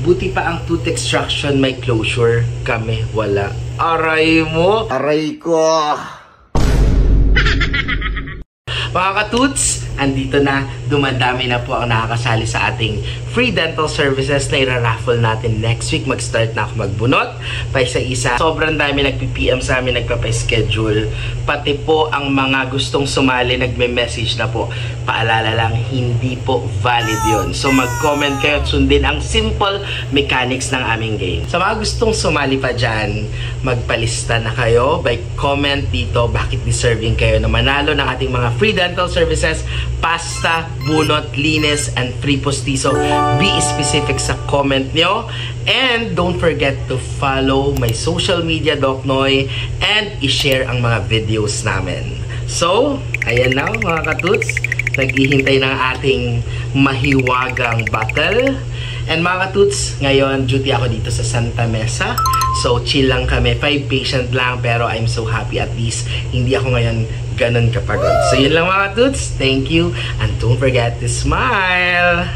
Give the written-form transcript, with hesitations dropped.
Buti pa ang tooth extraction may closure. Kami wala. Aray mo! Aray ko! Mga ka-toots, andito na, dumadami na po ang nakakasali sa ating free dental services na ira-raffle natin next week. Mag-start na ako magbunot pa isa-isa. Sobrang dami nagpi-PM sa amin, nagpa-schedule. Pati po ang mga gustong sumali, nagme-message na po. Paalala lang, hindi po valid yon. So mag-comment kayo at sundin ang simple mechanics ng aming game. Sa mga gustong sumali pa dyan, magpalista na kayo by comment dito bakit deserving kayo na manalo ng ating mga free dental services, pasta, bunot, linis, and free postizo. Be specific sa comment nyo. And don't forget to follow my social media, Doc Noy, and i-share ang mga videos namin. So, ayan na mga ka-toots. Naghihintay ng ating mahiwagang battle. And mga ka-toots, ngayon duty ako dito sa Santa Mesa. So, chill lang kami. 5 patient lang, pero I'm so happy at least hindi ako ngayon ganun kapagod. So, yun lang mga ka-toots. Thank you. And don't forget to smile!